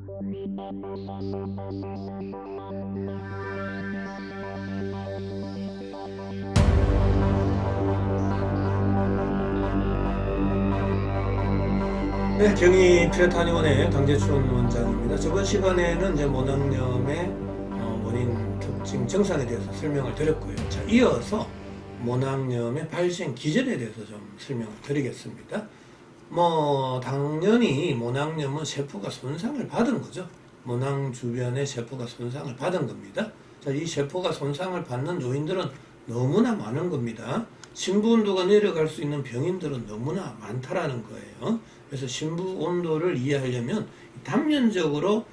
네, 경희 피레타니원의 강재춘 원장입니다. 저번 시간에는 이제 모낭염의 원인, 특징, 증상에 대해서 설명을 드렸고요. 자, 이어서 모낭염의 발생 기전에 대해서 좀 설명을 드리겠습니다. 당연히 모낭염은 세포가 손상을 받은 거죠. 모낭 주변의 세포가 손상을 받은 겁니다. 자, 이 세포가 손상을 받는 요인들은 너무나 많은 겁니다. 심부 온도가 내려갈 수 있는 병인들은 너무나 많다라는 거예요. 그래서 심부 온도를 이해하려면 단면적으로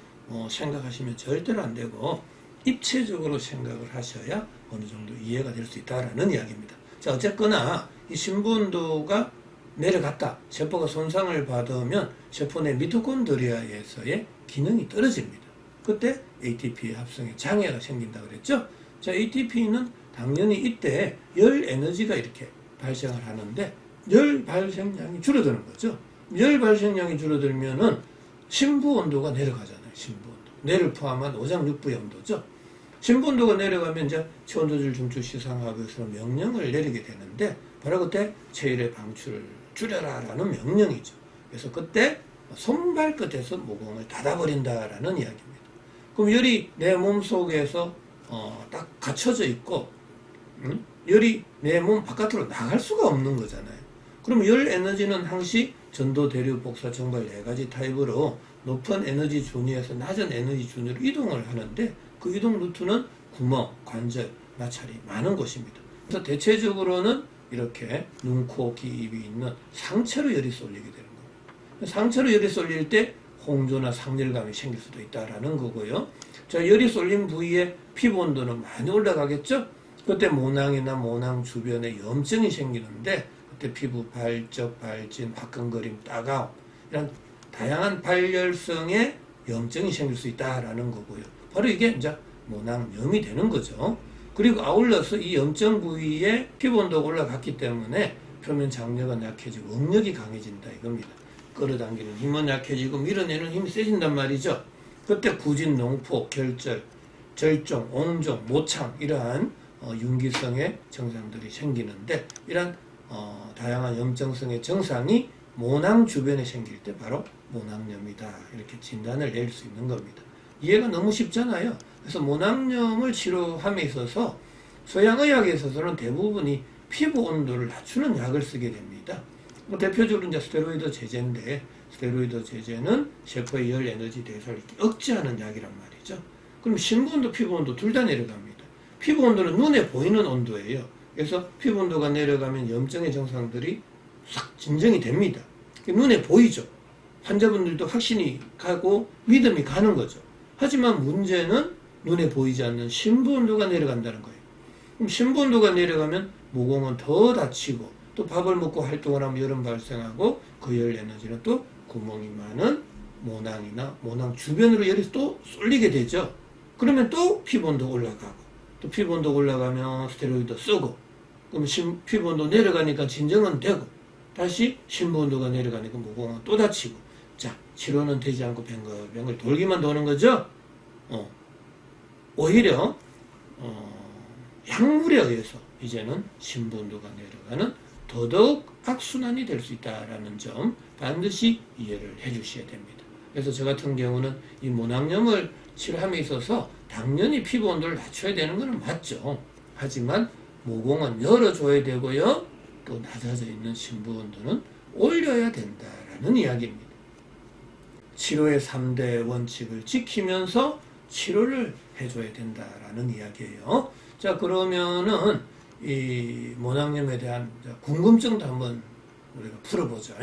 생각하시면 절대로 안 되고 입체적으로 생각을 하셔야 어느 정도 이해가 될 수 있다라는 이야기입니다. 자, 어쨌거나 이 심부 온도가 내려갔다, 세포가 손상을 받으면 세포 내 미토콘드리아에서의 기능이 떨어집니다. 그때 ATP 합성에 장애가 생긴다 그랬죠? 자, ATP는 당연히 이때 열 에너지가 이렇게 발생을 하는데 열 발생량이 줄어드는 거죠. 열 발생량이 줄어들면은 심부 온도가 내려가잖아요. 심부 온도. 뇌를 포함한 오장육부의 온도죠. 심부 온도가 내려가면 이제 체온조절 중추 시상하부에서 명령을 내리게 되는데 바로 그때 체열의 방출을 줄여라라는 명령이죠. 그래서 그때 손발끝에서 모공을 닫아버린다라는 이야기입니다. 그럼 열이 내 몸 속에서 딱 갇혀져 있고 열이 내 몸 바깥으로 나갈 수가 없는 거잖아요. 그럼 열 에너지는 항시 전도, 대류, 복사, 정발 4가지 타입으로 높은 에너지 준위에서 낮은 에너지 준위로 이동을 하는데 그 이동 루트는 구멍, 관절, 마찰이 많은 곳입니다. 그래서 대체적으로는 이렇게 눈, 코, 귀, 입이 있는 상체로 열이 쏠리게 되는 겁니다. 상체로 열이 쏠릴 때 홍조나 상열감이 생길 수도 있다라는 거고요. 자, 열이 쏠린 부위에 피부 온도는 많이 올라가겠죠? 그때 모낭이나 모낭 주변에 염증이 생기는데 그때 피부 발적, 발진, 화끈거림, 따가움 이런 다양한 발열성의 염증이 생길 수 있다라는 거고요. 바로 이게 이제 모낭염이 되는 거죠. 그리고 아울러서 이 염증 부위에 피부 온도가 올라갔기 때문에 표면 장력은 약해지고 응력이 강해진다 이겁니다. 끌어당기는 힘은 약해지고 밀어내는 힘이 세진단 말이죠. 그때 구진, 농포, 결절, 절종, 옹종, 모창 이러한 윤기성의 증상들이 생기는데 이러한 다양한 염증성의 증상이 모낭 주변에 생길 때 바로 모낭염이다 이렇게 진단을 내릴 수 있는 겁니다. 이해가 너무 쉽잖아요. 그래서 모낭염을 치료함에 있어서 서양의학에 있어서는 대부분이 피부 온도를 낮추는 약을 쓰게 됩니다. 대표적으로 이제 스테로이드 제제인데 스테로이드 제제는 세포의 열 에너지 대사를 억제하는 약이란 말이죠. 그럼 심부 온도, 피부 온도 둘 다 내려갑니다. 피부 온도는 눈에 보이는 온도예요. 그래서 피부 온도가 내려가면 염증의 증상들이 싹 진정이 됩니다. 눈에 보이죠. 환자분들도 확신이 가고 믿음이 가는 거죠. 하지만 문제는 눈에 보이지 않는 심부 온도가 내려간다는 거예요. 그럼 심부 온도가 내려가면 모공은 더 다치고 또 밥을 먹고 활동을 하면 열은 발생하고 그 열 에너지는 또 구멍이 많은 모낭이나 모낭 주변으로 열이 또 쏠리게 되죠. 그러면 또 피부 온도 올라가고 또 피부 온도 올라가면 스테로이드 쓰고 그럼 피부 온도 내려가니까 진정은 되고 다시 심부 온도가 내려가니까 모공은 또 다치고 자 치료는 되지 않고 뱅글뱅글 돌기만 도는 거죠. 오히려 약물에 의해서 이제는 심부 온도가 내려가는 더더욱 악순환이 될 수 있다는 점 반드시 이해를 해 주셔야 됩니다. 그래서 저 같은 경우는 이 모낭염을 치료함에 있어서 당연히 피부 온도를 낮춰야 되는 것은 맞죠. 하지만 모공은 열어줘야 되고요. 또 낮아져 있는 심부 온도는 올려야 된다라는 이야기입니다. 치료의 3대 원칙을 지키면서 치료를 해줘야 된다라는 이야기예요. 자, 그러면은 이 모낭염에 대한 궁금증도 한번 우리가 풀어보죠.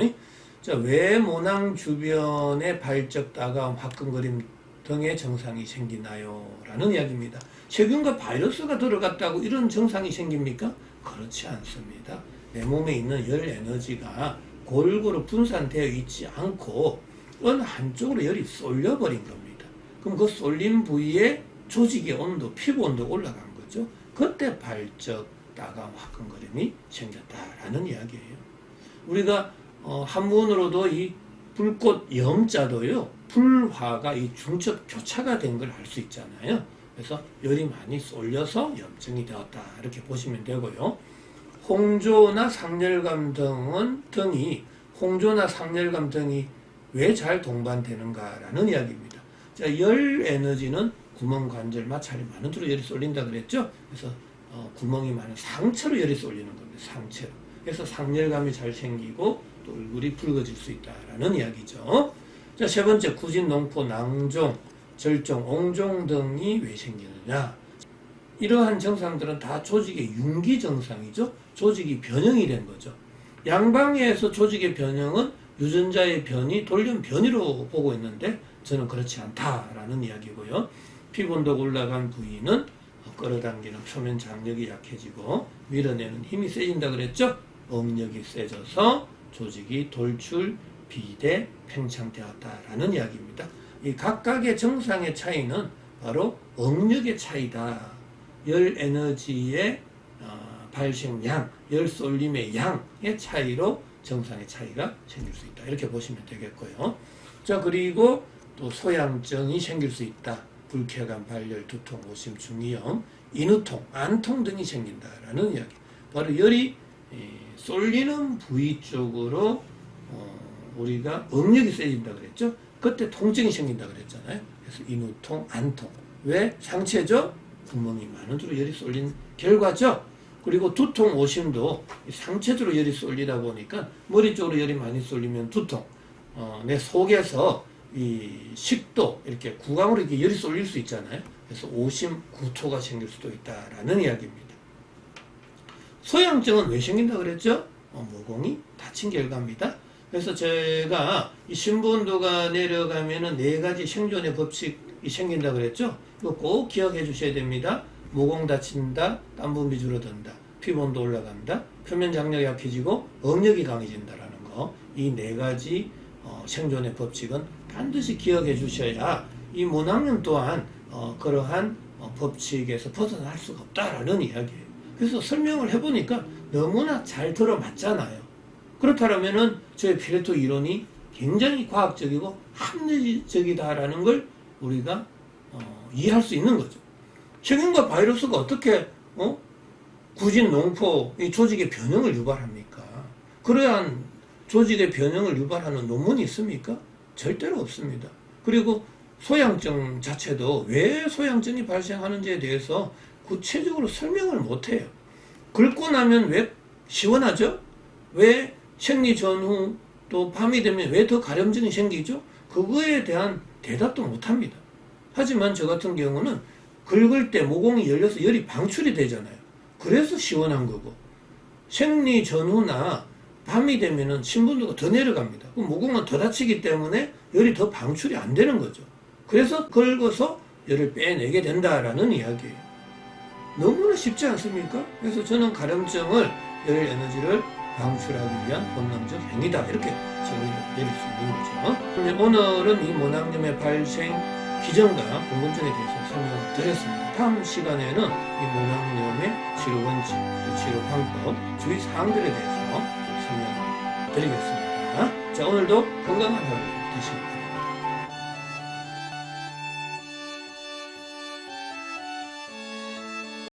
자, 왜 모낭 주변에 발적, 따가움, 화끈거림 등의 증상이 생기나요? 라는 이야기입니다. 세균과 바이러스가 들어갔다고 이런 증상이 생깁니까? 그렇지 않습니다. 내 몸에 있는 열 에너지가 골고루 분산되어 있지 않고 어느 한쪽으로 열이 쏠려버린 겁니다. 그럼 그 쏠린 부위에 조직의 온도, 피부 온도가 올라간 거죠. 그때 발적, 따가움, 화끈거림이 생겼다라는 이야기예요. 우리가 한문으로도 이 불꽃 염자도요, 불화가 이 중첩 교차가 된 걸 알 수 있잖아요. 그래서 열이 많이 쏠려서 염증이 되었다, 이렇게 보시면 되고요. 홍조나 상열감 등이 왜 잘 동반되는가라는 이야기입니다. 자, 열 에너지는 구멍, 관절, 마찰이 많은 데로 열이 쏠린다 그랬죠. 그래서 구멍이 많은 상체로 열이 쏠리는 겁니다. 상체로. 그래서 상열감이 잘 생기고 또 얼굴이 붉어질 수 있다라는 이야기죠. 자, 세 번째, 구진, 농포, 낭종, 절종, 옹종 등이 왜 생기느냐. 이러한 증상들은 다 조직의 융기 증상이죠. 조직이 변형이 된 거죠. 양방에서 조직의 변형은 유전자의 변이 돌연 변이로 보고 있는데 저는 그렇지 않다라는 이야기고요. 피부 온도가 올라간 부위는 끌어당기는 표면 장력이 약해지고 밀어내는 힘이 세진다 그랬죠. 응력이 세져서 조직이 돌출, 비대, 팽창되었다라는 이야기입니다. 이 각각의 증상의 차이는 바로 응력의 차이다. 열 에너지의 발생량, 열 쏠림의 양의 차이로 증상의 차이가 생길 수 있다, 이렇게 보시면 되겠고요. 자, 그리고 또 소양증이 생길 수 있다. 불쾌감, 발열, 두통, 오심, 중이염, 인후통, 안통 등이 생긴다라는 이야기. 바로 열이 쏠리는 부위 쪽으로 우리가 응력이 세진다 그랬죠. 그때 통증이 생긴다 그랬잖아요. 그래서 인후통, 안통. 왜? 상체죠? 구멍이 많은 데로 열이 쏠린 결과죠. 그리고 두통, 오심도 상체적으로 열이 쏠리다 보니까 머리 쪽으로 열이 많이 쏠리면 두통, 내 속에서 이 식도, 이렇게 구강으로 이렇게 열이 쏠릴 수 있잖아요. 그래서 오심, 구토가 생길 수도 있다라는 이야기입니다. 소양증은 왜 생긴다 그랬죠? 모공이 다친 결과입니다. 그래서 제가 이 신부온도가 내려가면은 4가지 생존의 법칙이 생긴다 그랬죠? 이거 꼭 기억해 주셔야 됩니다. 모공 다친다, 땀 분비 줄어든다, 피부 온도 올라간다, 표면 장력이 약해지고 응력이 강해진다라는 거. 이 4가지 생존의 법칙은 반드시 기억해 주셔야 이 모낭염 또한 그러한 법칙에서 벗어날 수가 없다라는 이야기예요. 그래서 설명을 해보니까 너무나 잘 들어맞잖아요. 그렇다면은 저의 피레토 이론이 굉장히 과학적이고 합리적이다라는 걸 우리가 이해할 수 있는 거죠. 세균과 바이러스가 어떻게 구진, 농포, 이 조직의 변형을 유발합니까? 그러한 조직의 변형을 유발하는 논문이 있습니까? 절대로 없습니다. 그리고 소양증 자체도 왜 소양증이 발생하는지에 대해서 구체적으로 설명을 못해요. 긁고 나면 왜 시원하죠? 왜 생리 전후 또 밤이 되면 왜 더 가려움증이 생기죠? 그거에 대한 대답도 못합니다. 하지만 저 같은 경우는 긁을 때 모공이 열려서 열이 방출이 되잖아요. 그래서 시원한 거고, 생리 전후나 밤이 되면은 신분도가 더 내려갑니다. 그럼 모공은 더 다치기 때문에 열이 더 방출이 안 되는 거죠. 그래서 긁어서 열을 빼내게 된다라는 이야기예요. 너무나 쉽지 않습니까? 그래서 저는 가려움증을 열 에너지를 방출하기 위한 본능적 행위다, 이렇게 정의를 내릴 수 있는 거죠. 오늘은 이 모낭염의 발생 기전과 궁금증에 대해서 설명을 드렸습니다. 다음 시간에는 이 모낭염의 치료 원칙, 또 치료 방법, 주의사항들에 대해서 설명을 드리겠습니다. 자, 오늘도 건강한 하루 되시기 바랍니다.